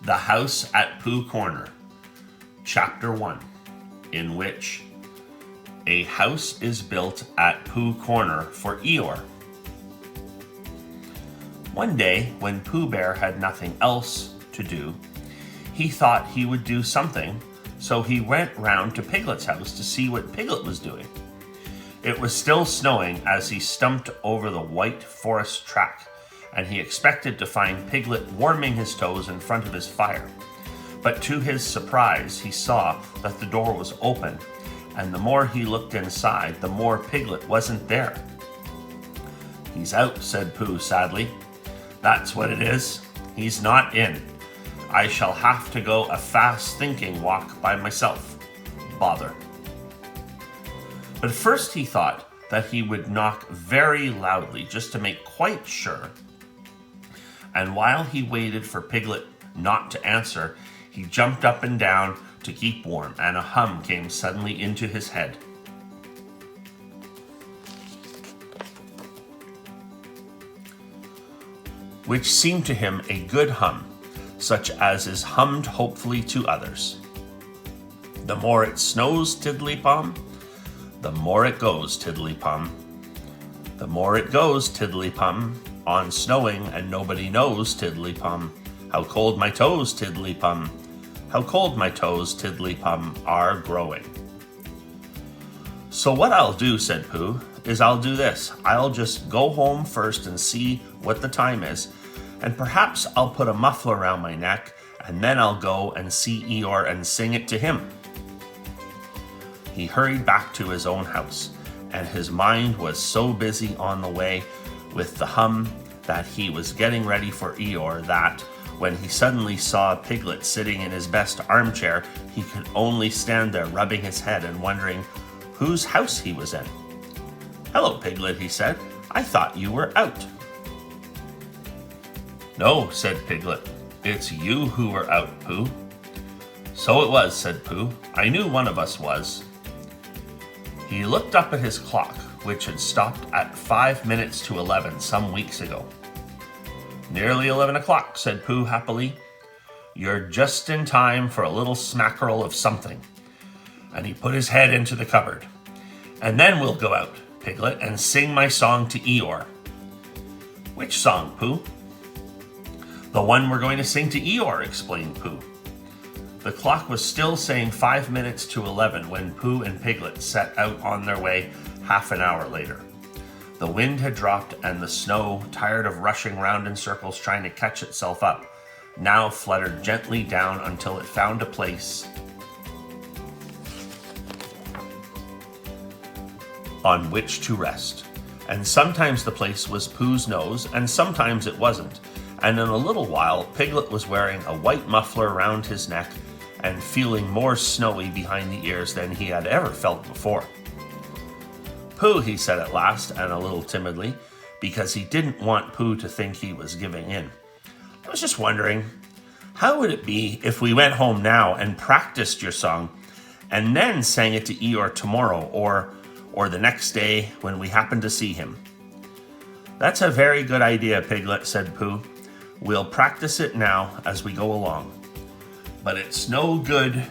The House at Pooh Corner, Chapter 1, in which a house is built at Pooh Corner for Eeyore. One day, when Pooh Bear had nothing else to do, he thought he would do something, so he went round to Piglet's house to see what Piglet was doing. It was still snowing as he stumped over the white forest track, and he expected to find Piglet warming his toes in front of his fire. But to his surprise, he saw that the door was open, and the more he looked inside, the more Piglet wasn't there. "He's out," said Pooh sadly. "That's what it is. He's not in. I shall have to go a fast-thinking walk by myself. Bother." But first he thought that he would knock very loudly just to make quite sure. And while he waited for Piglet not to answer, he jumped up and down to keep warm, and a hum came suddenly into his head. Which seemed to him a good hum, such as is hummed hopefully to others. "The more it snows, Tiddly Palm, the more it goes, Tiddly Palm. The more it goes, Tiddly Palm, on snowing and nobody knows, Tiddly Palm. How cold my toes, Tiddly Palm. How cold my toes, Tiddly Palm, are growing." "So what I'll do," said Pooh, "is I'll do this. I'll just go home first and see what the time is, and perhaps I'll put a muffler around my neck, and then I'll go and see Eeyore and sing it to him." He hurried back to his own house, and his mind was so busy on the way with the hum that he was getting ready for Eeyore that, when he suddenly saw Piglet sitting in his best armchair, he could only stand there rubbing his head and wondering whose house he was in. "Hello, Piglet," he said. "I thought you were out." "No," said Piglet. "It's you who were out, Pooh." "So it was," said Pooh. "I knew one of us was." He looked up at his clock, which had stopped at 5 minutes to 11 some weeks ago. "Nearly 11 o'clock, said Pooh happily. "You're just in time for a little smackerel of something." And he put his head into the cupboard. "And then we'll go out, Piglet, and sing my song to Eeyore." "Which song, Pooh?" "The one we're going to sing to Eeyore," explained Pooh. The clock was still saying 5 minutes to 11 when Pooh and Piglet set out on their way half an hour later. The wind had dropped, and the snow, tired of rushing round in circles trying to catch itself up, now fluttered gently down until it found a place on which to rest. And sometimes the place was Pooh's nose, and sometimes it wasn't. And in a little while, Piglet was wearing a white muffler around his neck and feeling more snowy behind the ears than he had ever felt before. "Pooh," he said at last, and a little timidly, because he didn't want Pooh to think he was giving in. "I was just wondering, how would it be if we went home now and practiced your song, and then sang it to Eeyore tomorrow, or the next day when we happen to see him?" "That's a very good idea, Piglet," said Pooh. "We'll practice it now as we go along. But it's no good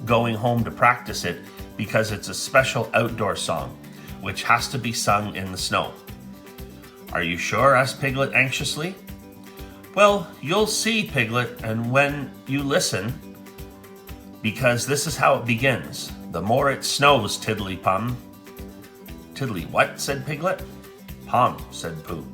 going home to practice it because it's a special outdoor song, which has to be sung in the snow." "Are you sure?" asked Piglet anxiously. "Well, you'll see, Piglet, and when you listen, because this is how it begins. The more it snows, Tiddly Palm." "Tiddly what?" said Piglet. "Palm," said Pooh.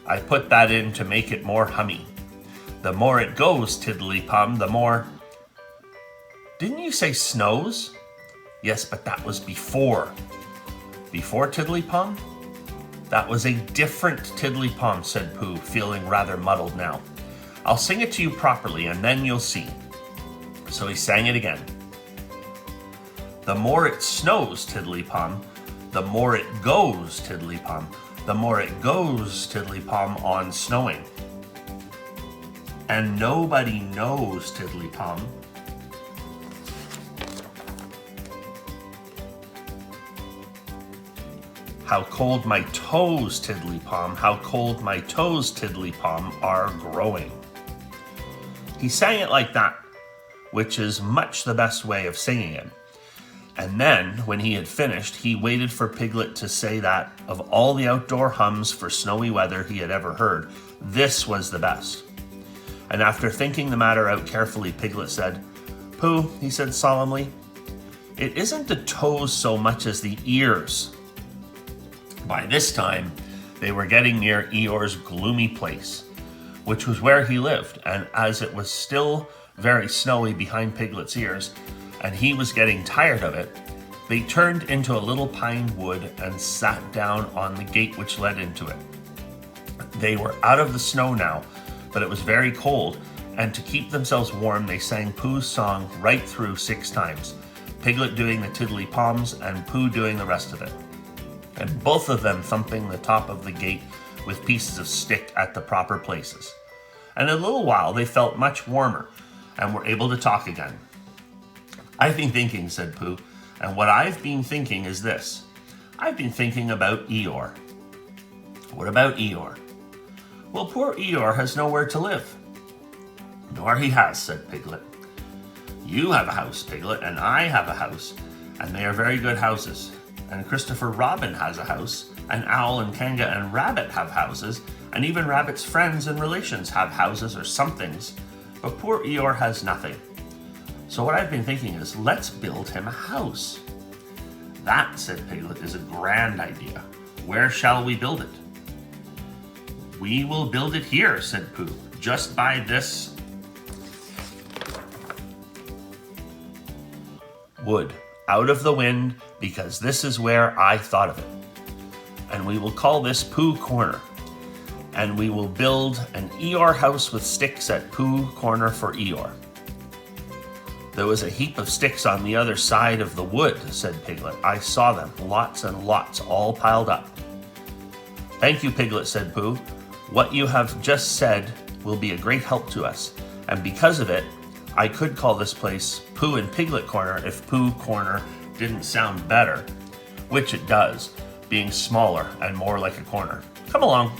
"I put that in to make it more hummy. The more it goes, Tiddly Palm, the more—" "Didn't you say snows?" "Yes, but that was before." "Before Tiddly Palm?" "That was a different Tiddly Palm," said Pooh, feeling rather muddled now. "I'll sing it to you properly, and then you'll see." So he sang it again. "The more it snows, Tiddly Palm, the more it goes, Tiddly Palm. The more it goes, Tiddly Palm, on snowing. And nobody knows, Tiddly Palm, how cold my toes, Tiddly Palm, how cold my toes, Tiddly Palm, are growing." He sang it like that, which is much the best way of singing it. And then, when he had finished, he waited for Piglet to say that, of all the outdoor hums for snowy weather he had ever heard, this was the best. And after thinking the matter out carefully, Piglet said, "Pooh," he said solemnly, "it isn't the toes so much as the ears." By this time, they were getting near Eeyore's gloomy place, which was where he lived, and as it was still very snowy behind Piglet's ears, and he was getting tired of it, they turned into a little pine wood and sat down on the gate which led into it. They were out of the snow now, but it was very cold, and to keep themselves warm, they sang Pooh's song right through 6 times, Piglet doing the Tiddly Palms and Pooh doing the rest of it, and both of them thumping the top of the gate with pieces of stick at the proper places. And in a little while, they felt much warmer and were able to talk again. "I've been thinking," said Pooh, "and what I've been thinking is this. I've been thinking about Eeyore." "What about Eeyore?" "Well, poor Eeyore has nowhere to live." "Nor he has," said Piglet. "You have a house, Piglet, and I have a house, and they are very good houses. And Christopher Robin has a house, and Owl and Kanga and Rabbit have houses, and even Rabbit's friends and relations have houses or somethings, but poor Eeyore has nothing. So what I've been thinking is, let's build him a house." "That," said Piglet, "is a grand idea. Where shall we build it?" "We will build it here," said Pooh, "just by this wood, out of the wind, because this is where I thought of it. And we will call this Pooh Corner. And we will build an Eeyore house with sticks at Pooh Corner for Eeyore." "There was a heap of sticks on the other side of the wood," said Piglet. "I saw them, lots and lots, all piled up." "Thank you, Piglet," said Pooh. "What you have just said will be a great help to us, and because of it, I could call this place Pooh and Piglet Corner if Pooh Corner didn't sound better, which it does, being smaller and more like a corner. Come along."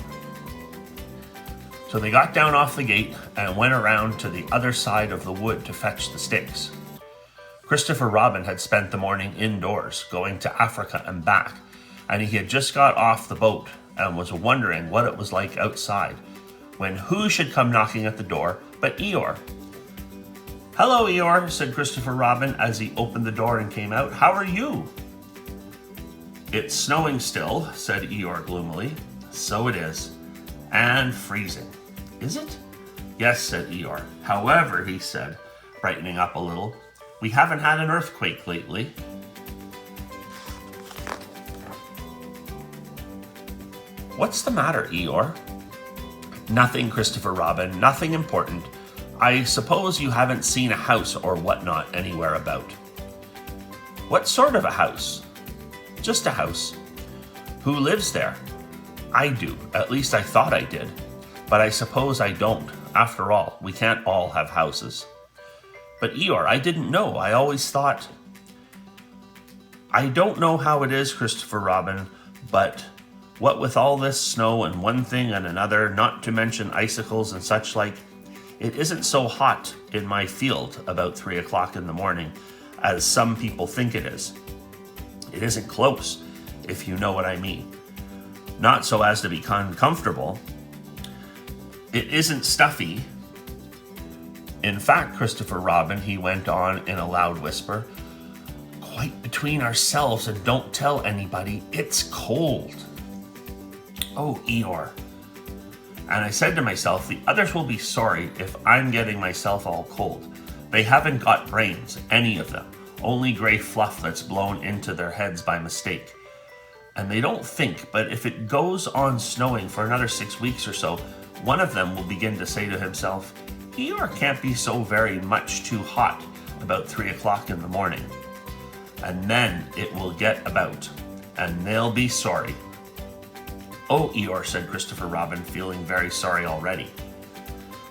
So they got down off the gate and went around to the other side of the wood to fetch the sticks. Christopher Robin had spent the morning indoors, going to Africa and back, and he had just got off the boat and was wondering what it was like outside, when who should come knocking at the door but Eeyore. "Hello, Eeyore," said Christopher Robin as he opened the door and came out. "How are you?" "It's snowing still," said Eeyore gloomily. "So it is. And freezing." "Is it?" "Yes," said Eeyore. "However," he said, brightening up a little, "we haven't had an earthquake lately." "What's the matter, Eeyore?" "Nothing, Christopher Robin, nothing important. I suppose you haven't seen a house or whatnot anywhere about." "What sort of a house?" "Just a house." "Who lives there?" "I do. At least I thought I did. But I suppose I don't. After all, we can't all have houses." "But Eeyore, I didn't know. I always thought—" "I don't know how it is, Christopher Robin, but what with all this snow and one thing and another, not to mention icicles and such like, it isn't so hot in my field about 3 o'clock in the morning as some people think it is. It isn't close, if you know what I mean. Not so as to be uncomfortable. It isn't stuffy. In fact, Christopher Robin," he went on in a loud whisper, "quite between ourselves and don't tell anybody, it's cold." "Oh, Eeyore." And I said to myself, the others will be sorry if I'm getting myself all cold. They haven't got brains, any of them, only gray fluff that's blown into their heads by mistake. And they don't think, but if it goes on snowing for another 6 weeks or so, one of them will begin to say to himself, Eeyore can't be so very much too hot about 3 o'clock in the morning. And then it will get about, and they'll be sorry. "Oh, Eeyore," said Christopher Robin, feeling very sorry already.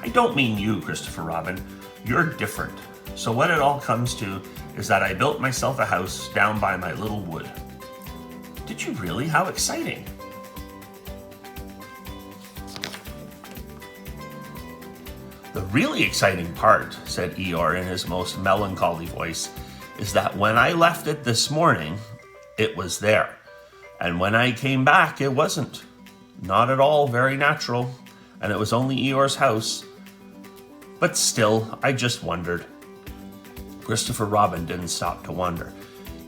"I don't mean you, Christopher Robin. You're different. So what it all comes to is that I built myself a house down by my little wood." "Did you really? How exciting!" "The really exciting part," said Eeyore in his most melancholy voice, "is that when I left it this morning, it was there. And when I came back, it wasn't. Not at all very natural, and it was only Eeyores' house. But still, I just wondered." Christopher Robin didn't stop to wonder.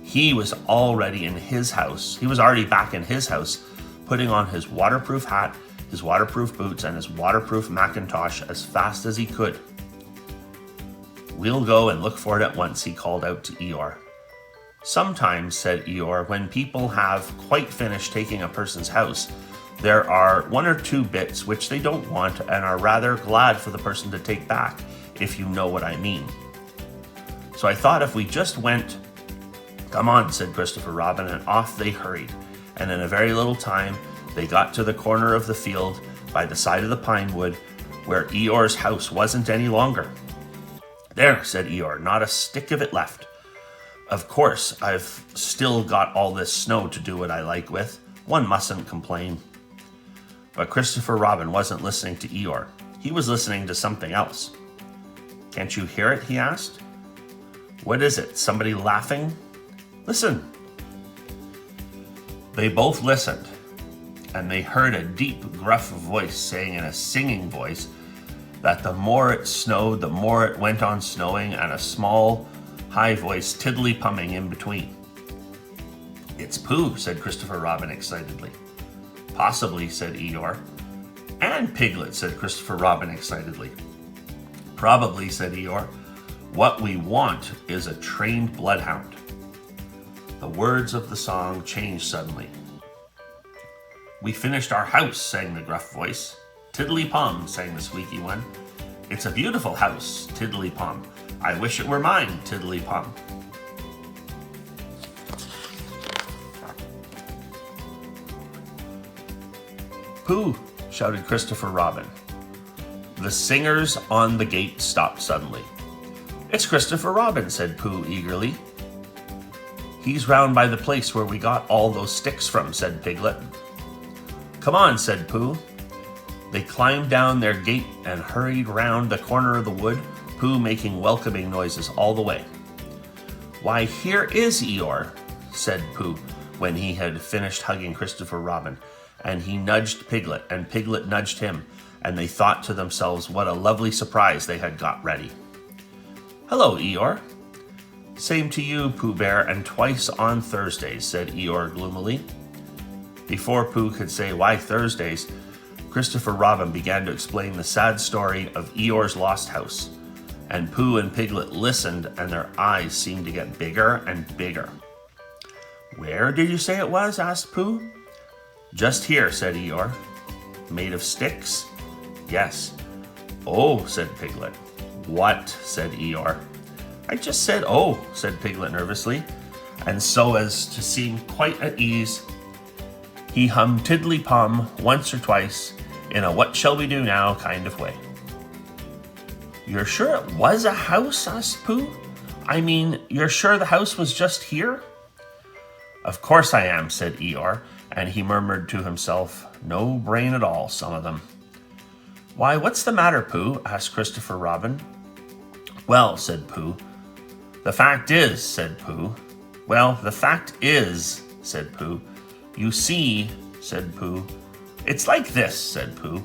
He was already in his house. He was already back in his house, putting on his waterproof hat, his waterproof boots, and his waterproof Macintosh as fast as he could. "We'll go and look for it at once," he called out to Eeyore. "Sometimes," said Eeyore, "when people have quite finished taking a person's house, there are one or two bits which they don't want and are rather glad for the person to take back, if you know what I mean. So I thought if we just went..." "Come on," said Christopher Robin, and off they hurried. And in a very little time, they got to the corner of the field by the side of the pine wood where Eeyore's house wasn't any longer. "There," said Eeyore, "not a stick of it left. Of course, I've still got all this snow to do what I like with. One mustn't complain." But Christopher Robin wasn't listening to Eeyore. He was listening to something else. "Can't you hear it?" he asked. "What is it? Somebody laughing? Listen." They both listened, and they heard a deep, gruff voice saying in a singing voice that the more it snowed, the more it went on snowing, and a small, high voice Tiddly Pumming in between. "It's Pooh," said Christopher Robin excitedly. "Possibly," said Eeyore. "And Piglet," said Christopher Robin excitedly. "Probably," said Eeyore. "What we want is a trained bloodhound." The words of the song changed suddenly. "We finished our house," sang the gruff voice. "Tiddly Palm," sang the squeaky one. "It's a beautiful house, Tiddly Palm. I wish it were mine, Tiddly Palm." "Pooh!" shouted Christopher Robin. The singers on the gate stopped suddenly. "It's Christopher Robin," said Pooh eagerly. "He's round by the place where we got all those sticks from," said Piglet. "Come on," said Pooh. They climbed down their gate and hurried round the corner of the wood, Pooh making welcoming noises all the way. "Why, here is Eeyore," said Pooh when he had finished hugging Christopher Robin, and he nudged Piglet, and Piglet nudged him, and they thought to themselves what a lovely surprise they had got ready. "Hello, Eeyore." "Same to you, Pooh Bear, and twice on Thursdays," said Eeyore gloomily. Before Pooh could say why Thursdays, Christopher Robin began to explain the sad story of Eeyore's lost house, and Pooh and Piglet listened, and their eyes seemed to get bigger and bigger. "Where did you say it was?" asked Pooh. "Just here," said Eeyore. "Made of sticks?" "Yes." "Oh," said Piglet. "What?" said Eeyore. "I just said, oh," said Piglet nervously, and so as to seem quite at ease, he hummed Tiddly Palm once or twice in a what shall we do now kind of way. "You're sure it was a house?" asked Pooh. "I mean, you're sure the house was just here?" "Of course I am," said Eeyore, and he murmured to himself, "No brain at all, some of them." "Why, what's the matter, Pooh?" asked Christopher Robin. "Well," said Pooh. "The fact is," said Pooh. "Well, the fact is," said Pooh. "You see," said Pooh. "It's like this," said Pooh.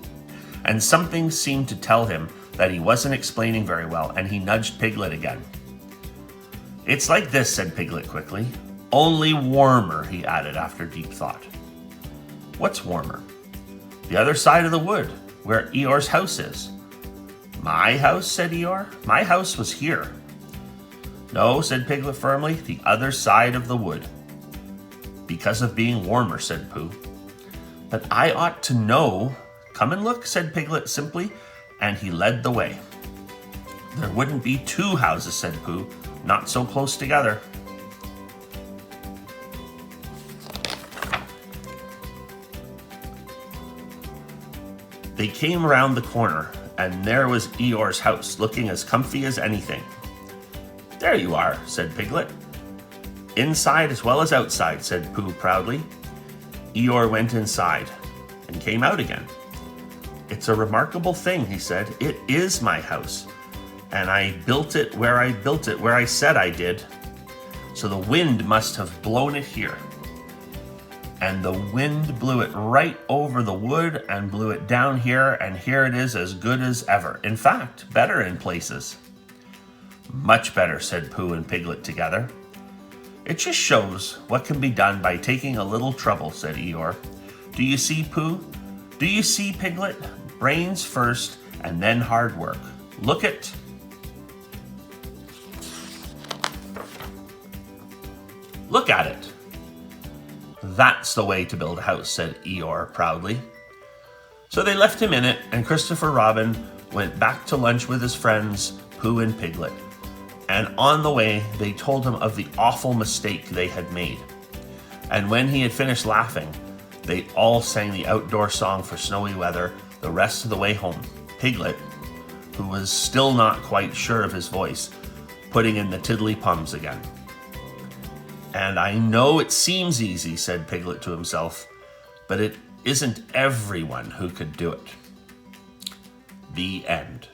And something seemed to tell him that he wasn't explaining very well, and he nudged Piglet again. "It's like this," said Piglet quickly. "Only warmer," he added after deep thought. "What's warmer?" "The other side of the wood, where Eeyore's house is." "My house?" said Eeyore. "My house was here." "No," said Piglet firmly, "the other side of the wood." "Because of being warmer," said Pooh. "But I ought to know." "Come and look," said Piglet simply, and he led the way. "There wouldn't be two houses," said Pooh, "not so close together." They came around the corner, and there was Eeyore's house, looking as comfy as anything. "There you are," said Piglet. "Inside as well as outside," said Pooh proudly. Eeyore went inside and came out again. "It's a remarkable thing," he said. "It is my house. And I built it where I said I did. So the wind must have blown it here." And the wind blew it right over the wood and blew it down here, and here it is as good as ever. In fact, better in places. "Much better," said Pooh and Piglet together. "It just shows what can be done by taking a little trouble," said Eeyore. "Do you see, Pooh? Do you see, Piglet? Brains first and then hard work. Look at..." "Look at it." "That's the way to build a house," said Eeyore proudly. So they left him in it, and Christopher Robin went back to lunch with his friends, Pooh and Piglet. And on the way, they told him of the awful mistake they had made. And when he had finished laughing, they all sang the outdoor song for snowy weather the rest of the way home. Piglet, who was still not quite sure of his voice, putting in the Tiddly Pums again. "And I know it seems easy," said Piglet to himself, "but it isn't everyone who could do it." The end.